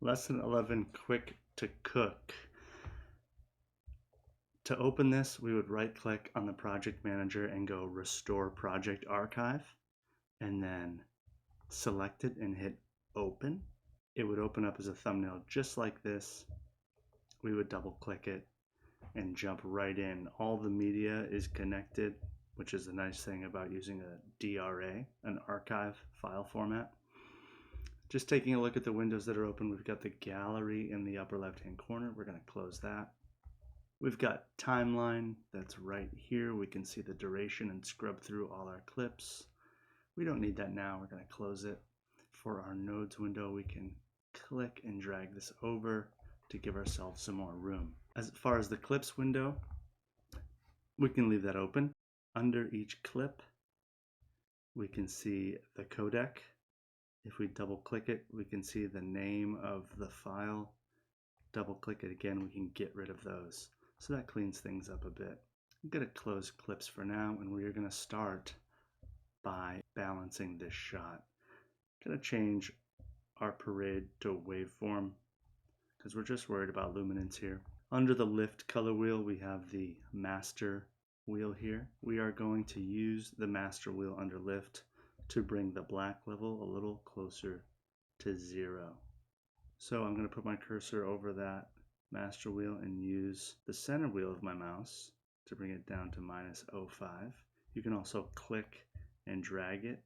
Lesson 11, quick to cook. To open this, we would right click on the project manager and go restore project archive, and then select it and hit open. It would open up as a thumbnail just like this. We would double click it and jump right in. All the media is connected, which is the nice thing about using a DRA, an archive file format. Just taking a look at the windows that are open, we've got the gallery in the upper left-hand corner. We're going to close that. We've got timeline that's right here. We can see the duration and scrub through all our clips. We don't need that now. We're going to close it. For our nodes window, we can click and drag this over to give ourselves some more room. As far as the clips window, we can leave that open. Under each clip, we can see the codec. If we double click it, we can see the name of the file. Double click it again, we can get rid of those. So that cleans things up a bit. I'm going to close clips for now, and we are going to start by balancing this shot. I'm going to change our parade to waveform because we're just worried about luminance here. Under the lift color wheel, we have the master wheel here. We are going to use the master wheel under lift to bring the black level a little closer to 0. So I'm going to put my cursor over that master wheel and use the center wheel of my mouse to bring it down to -0.5. You can also click and drag it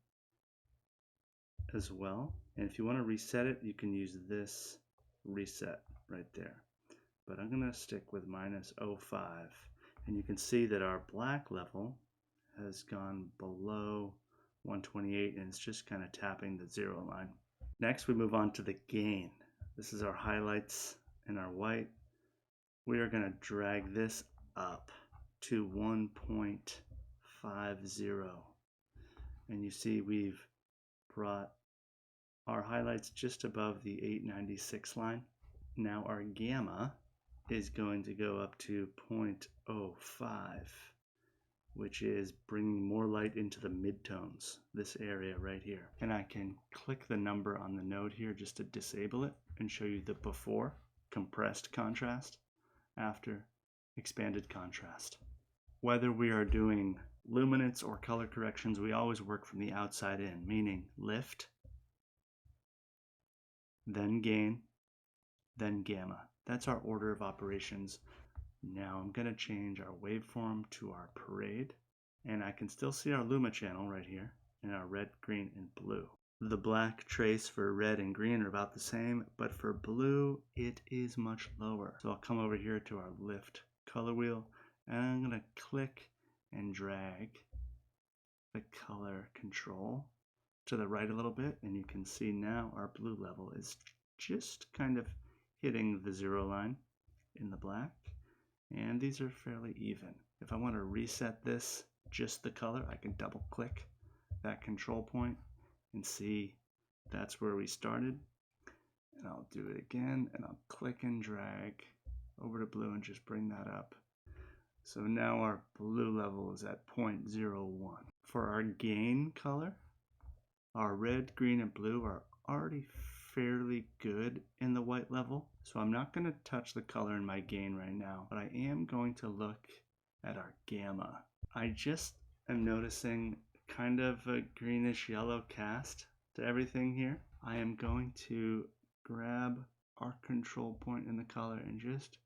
as well. And if you want to reset it, you can use this reset right there. But I'm going to stick with -0.5. And you can see that our black level has gone below 128 and it's just kind of tapping the 0 line. Next, we move on to the gain. This is our highlights and our white. We are going to drag this up to 1.50. And you see we've brought our highlights just above the 896 line. Now our gamma is going to go up to 0.05, which is bringing more light into the midtones, this area right here. And I can click the number on the node here just to disable it and show you the before compressed contrast, after expanded contrast. Whether we are doing luminance or color corrections, we always work from the outside in, meaning lift, then gain, then gamma. That's our order of operations. Now I'm going to change our waveform to our parade, and I can still see our luma channel right here in our red, green, and blue. The black trace for red and green are about the same, but for blue it is much lower. So I'll come over here to our lift color wheel, and I'm going to click and drag the color control to the right a little bit, and you can see now our blue level is just kind of hitting the 0 line in the black, and these are fairly even. If I want to reset this, just the color, I can double click that control point and see that's where we started. And I'll do it again, and I'll click and drag over to blue and just bring that up. So now our blue level is at 0.01. For our gain color, our red, green, and blue are already fairly good in the white level. So I'm not going to touch the color in my gain right now, but I am going to look at our gamma. I just am noticing kind of a greenish yellow cast to everything here. I am going to grab our control point in the color and just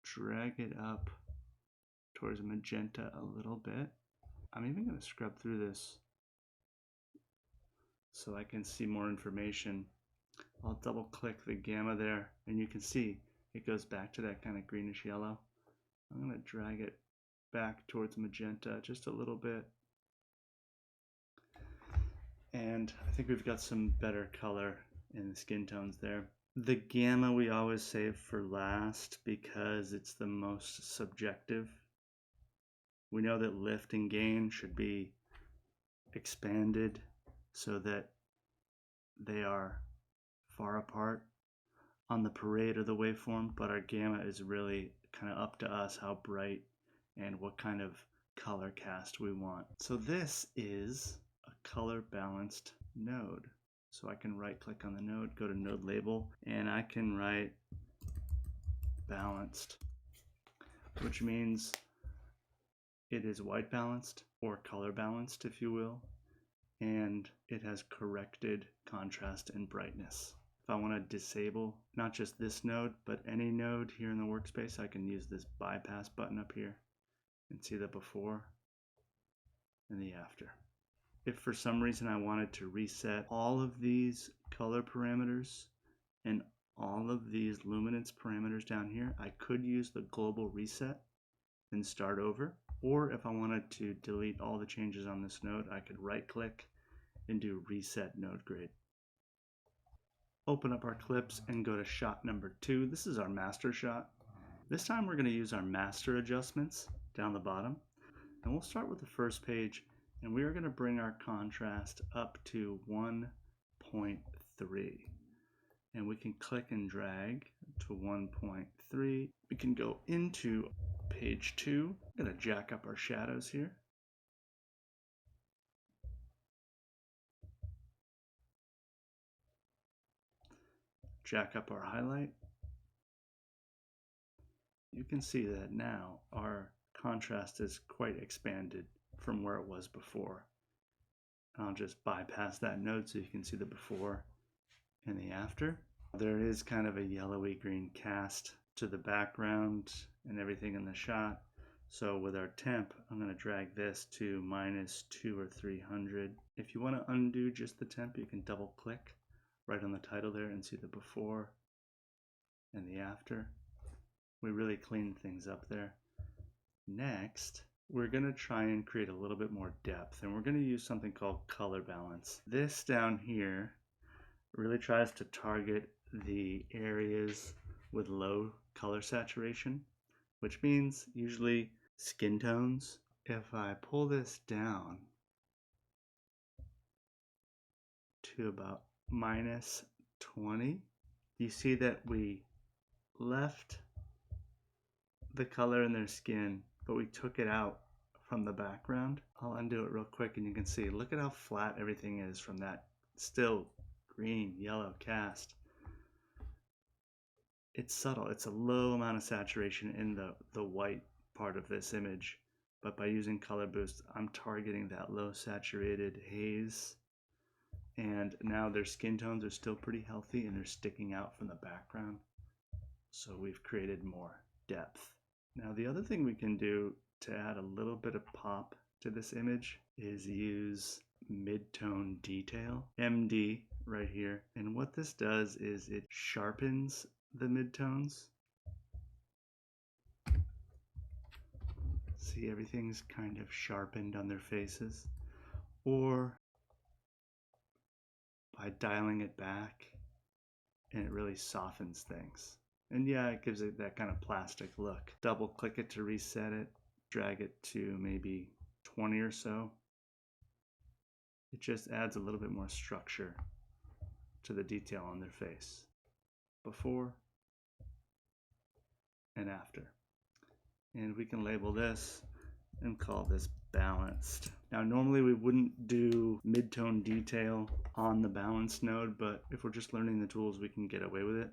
drag it up towards magenta a little bit. I'm even going to scrub through this so I can see more information. I'll double click the gamma there, and you can see it goes back to that kind of greenish yellow. I'm going to drag it back towards magenta just a little bit. And I think we've got some better color in the skin tones there. The gamma we always save for last because it's the most subjective. We know that lift and gain should be expanded so that they are far apart on the parade or the waveform, but our gamma is really kind of up to us how bright and what kind of color cast we want. So this is a color balanced node. So I can right click on the node, go to node label, and I can write balanced, which means it is white balanced or color balanced, if you will, and it has corrected contrast and brightness. If I want to disable not just this node, but any node here in the workspace, I can use this bypass button up here and see the before and the after. If for some reason I wanted to reset all of these color parameters and all of these luminance parameters down here, I could use the global reset and start over. Or if I wanted to delete all the changes on this node, I could right click and do reset node grade. Open up our clips and go to shot number 2. This is our master shot. This time we're going to use our master adjustments down the bottom. And we'll start with the first page, and we are going to bring our contrast up to 1.3. And we can click and drag to 1.3. We can go into page 2. I'm going to jack up our shadows here. Jack up our highlight. You can see that now our contrast is quite expanded from where it was before. And I'll just bypass that node so you can see the before and the after. There is kind of a yellowy green cast to the background and everything in the shot. So with our temp, I'm going to drag this to -2 or 300. If you want to undo just the temp, you can double click right on the title there and see the before and the after. We really cleaned things up there. Next, we're going to try and create a little bit more depth, and we're going to use something called color balance. This down here really tries to target the areas with low color saturation, which means usually skin tones. If I pull this down to about -20, you see that we left the color in their skin, but we took it out from the background. I'll undo it real quick and you can see, look at how flat everything is from that still green, yellow cast. It's subtle. It's a low amount of saturation in the white part of this image, but by using color boost, I'm targeting that low saturated haze. And now their skin tones are still pretty healthy and they're sticking out from the background. So we've created more depth. Now the other thing we can do to add a little bit of pop to this image is use mid-tone detail, MD right here. And what this does is it sharpens the midtones. See, everything's kind of sharpened on their faces. Or by dialing it back, and it really softens things. And yeah, it gives it that kind of plastic look. Double click it to reset it, drag it to maybe 20 or so. It just adds a little bit more structure to the detail on their face. Before and after. And we can label this and call this balanced. Now normally we wouldn't do mid-tone detail on the balanced node, but if we're just learning the tools, we can get away with it.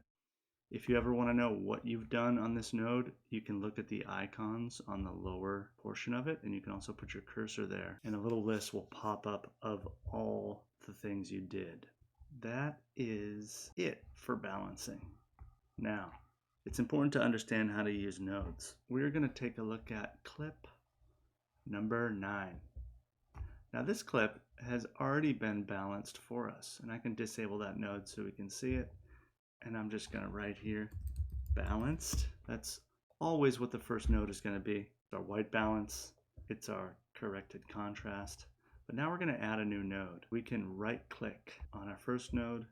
If you ever want to know what you've done on this node, you can look at the icons on the lower portion of it, and you can also put your cursor there, and a little list will pop up of all the things you did. That is it for balancing. Now, it's important to understand how to use nodes. We're going to take a look at clip number 9. Now this clip has already been balanced for us, and I can disable that node so we can see it. And I'm just going to write here, balanced. That's always what the first node is going to be. It's our white balance. It's our corrected contrast. But now we're going to add a new node. We can right click on our first node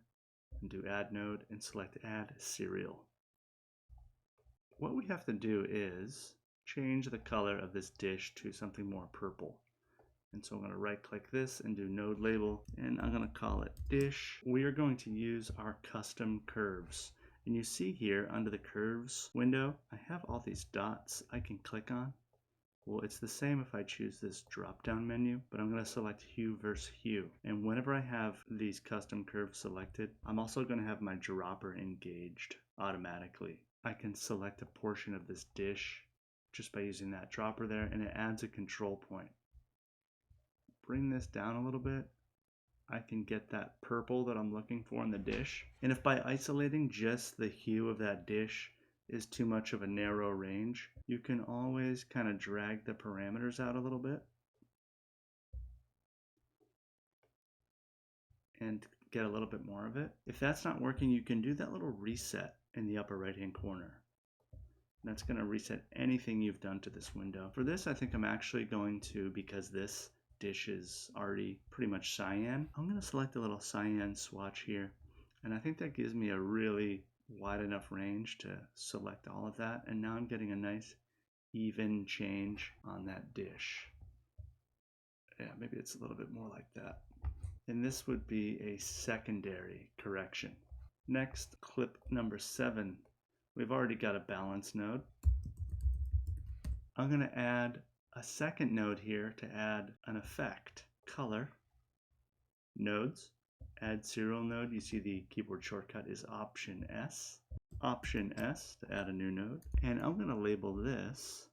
and do add node and select add serial. What we have to do is change the color of this dish to something more purple. And so I'm going to right click this and do node label, and I'm going to call it dish. We are going to use our custom curves. And you see here under the curves window, I have all these dots I can click on. Well, it's the same if I choose this drop-down menu, but I'm going to select hue versus hue. And whenever I have these custom curves selected, I'm also going to have my dropper engaged automatically. I can select a portion of this dish just by using that dropper there, and it adds a control point. Bring this down a little bit. I can get that purple that I'm looking for in the dish. And if by isolating just the hue of that dish is too much of a narrow range, you can always kind of drag the parameters out a little bit and get a little bit more of it. If that's not working, you can do that little reset in the upper right hand corner. That's going to reset anything you've done to this window. For this, I think I'm actually going to, because this dish is already pretty much cyan, I'm going to select a little cyan swatch here. And I think that gives me a really wide enough range to select all of that. And now I'm getting a nice even change on that dish. Yeah, maybe it's a little bit more like that. And this would be a secondary correction. Next, clip number 7. We've already got a balance node. I'm going to add a second node here to add an effect. Color, nodes, add serial node. You see the keyboard shortcut is Option S. Option S to add a new node. And I'm going to label this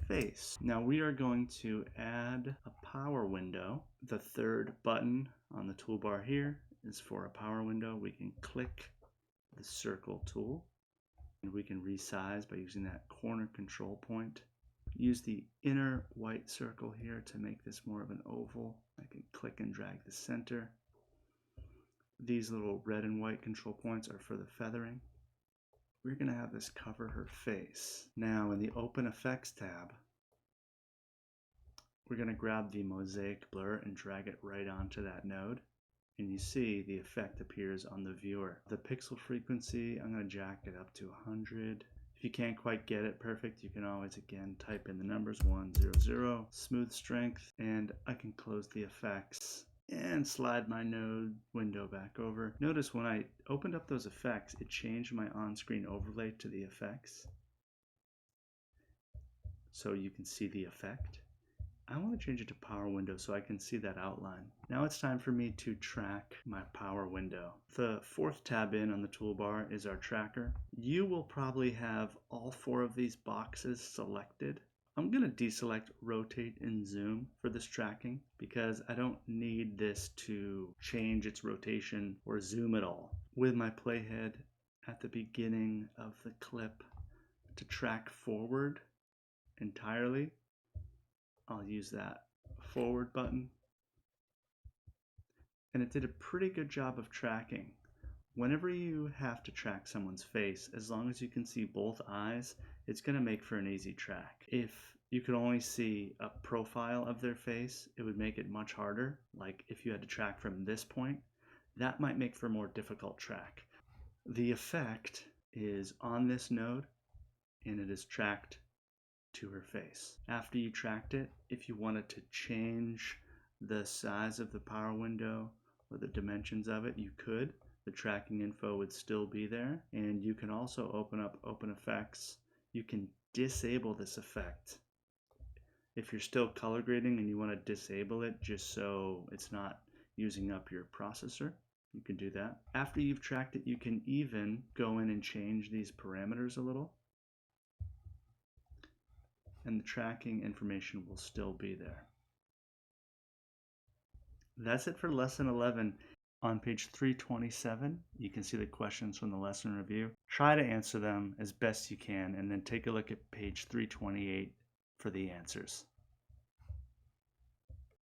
face. Now we are going to add a power window. The third button on the toolbar here is for a power window. We can click the circle tool and we can resize by using that corner control point. Use the inner white circle here to make this more of an oval. I can click and drag the center. These little red and white control points are for the feathering. We're going to have this cover her face. Now in the Open Effects tab, we're going to grab the mosaic blur and drag it right onto that node. And you see the effect appears on the viewer. The pixel frequency, I'm going to jack it up to 100. If you can't quite get it perfect, you can always again type in the numbers 100, smooth strength, and I can close the effects and slide my node window back over. Notice when I opened up those effects, it changed my on-screen overlay to the effects. So you can see the effect. I want to change it to power window so I can see that outline. Now it's time for me to track my power window. The fourth tab in on the toolbar is our tracker. You will probably have all 4 of these boxes selected. I'm going to deselect rotate and zoom for this tracking because I don't need this to change its rotation or zoom at all. With my playhead at the beginning of the clip to track forward entirely, I'll use that forward button. And it did a pretty good job of tracking. Whenever you have to track someone's face, as long as you can see both eyes, it's going to make for an easy track. If you could only see a profile of their face, it would make it much harder. Like if you had to track from this point, that might make for a more difficult track. The effect is on this node and it is tracked to her face. After you tracked it, if you wanted to change the size of the power window or the dimensions of it, you could. The tracking info would still be there. And you can also open up Open Effects. You can disable this effect. If you're still color grading and you want to disable it just so it's not using up your processor, you can do that. After you've tracked it, you can even go in and change these parameters a little. And the tracking information will still be there. That's it for lesson 11. On page 327, you can see the questions from the lesson review. Try to answer them as best you can, and then take a look at page 328 for the answers.